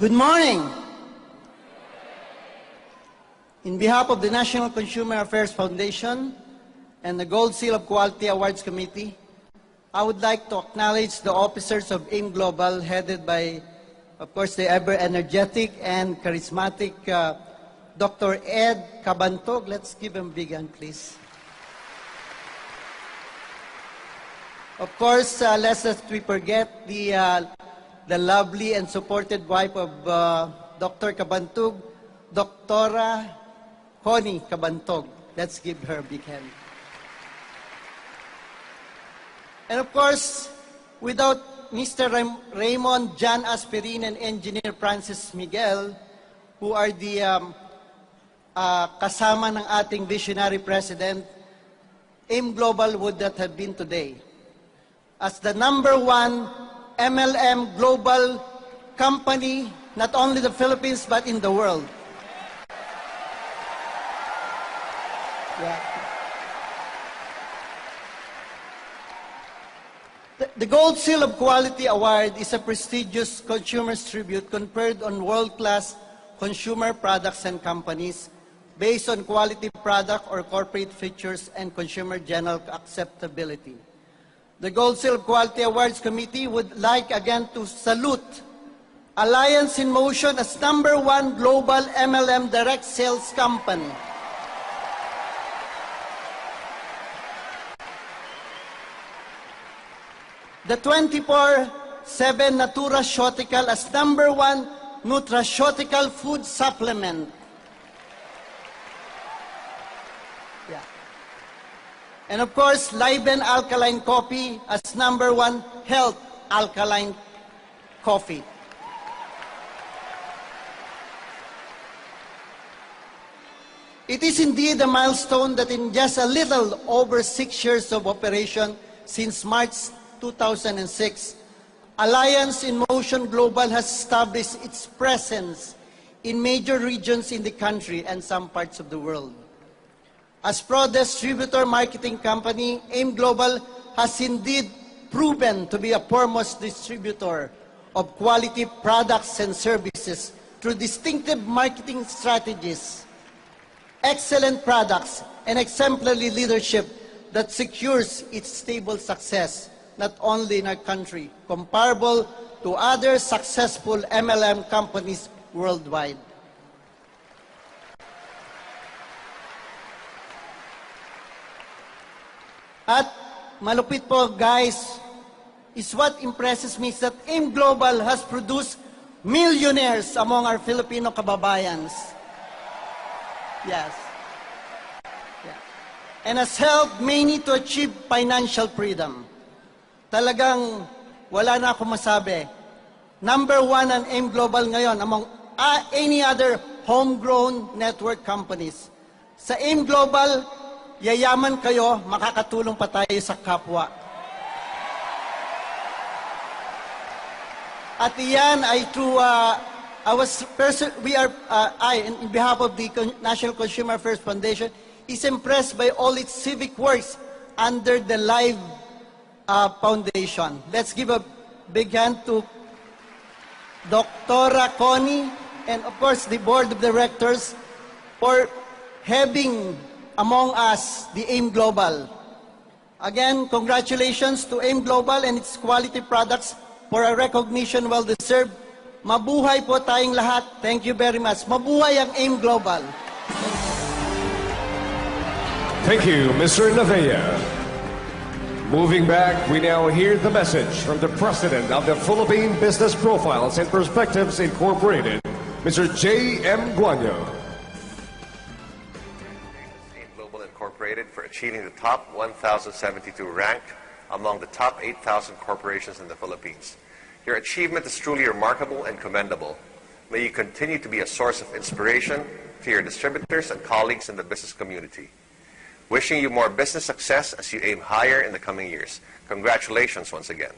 Good morning. In behalf of the National Consumer Affairs Foundation and the Gold Seal of Quality Awards Committee, I would like to acknowledge the officers of AIM Global, headed by, of course, the ever-energetic and charismatic Dr. Ed Cabantog. Let's give him a big hand, please. Of course, lest we forget the lovely and supported wife of Dr. Cabantog, Dr. Connie Cabantog. Let's give her a big hand. And of course, without Mr. Raymond John Aspirin and Engineer Francis Miguel, who are the kasama ng ating visionary president, AIM Global would not have been today as the #1 MLM global company, not only the Philippines, but in the world. Yeah. The Gold Seal of Quality Award is a prestigious consumer's tribute conferred on world-class consumer products and companies based on quality product or corporate features and consumer general acceptability. The Gold Seal of Quality Awards Committee would like again to salute Alliance in Motion as #1 global MLM direct sales company. The 24/7 Naturaceutical as #1 nutraceutical food supplement. Yeah. And of course, Liben Alkaline Coffee as #1 health alkaline coffee. It is indeed a milestone that in just a little over 6 years of operation since March 2006, Alliance in Motion Global has established its presence in major regions in the country and some parts of the world. As pro-distributor marketing company, AIM Global has indeed proven to be a foremost distributor of quality products and services through distinctive marketing strategies, excellent products, and exemplary leadership that secures its stable success, not only in our country, comparable to other successful MLM companies worldwide. At malupit po, guys, is what impresses me is that AIM Global has produced millionaires among our Filipino kababayans. Yes. Yeah. And has helped many to achieve financial freedom. Talagang wala na akong masabi. #1 ang AIM Global ngayon among any other homegrown network companies. Sa AIM Global, yayaman kayo, makakatulong pa tayo sa kapwa. At iyan ay through, in behalf of the National Consumer Affairs Foundation, is impressed by all its civic works under the Live Foundation. Let's give a big hand to Dr. Connie and of course the Board of Directors for having among us the AIM Global. Again, congratulations to AIM Global and its quality products for a recognition well-deserved. Mabuhay po tayong lahat. Thank you very much. Mabuhay ang AIM Global. Thank you, Mr. Navea. Moving back, we now hear the message from the President of the Philippine Business Profiles and Perspectives Incorporated, Mr. J.M. Guanyo. AIM Global Incorporated for achieving the top 1,072 rank among the top 8,000 corporations in the Philippines. Your achievement is truly remarkable and commendable. May you continue to be a source of inspiration to your distributors and colleagues in the business community. Wishing you more business success as you aim higher in the coming years. Congratulations once again.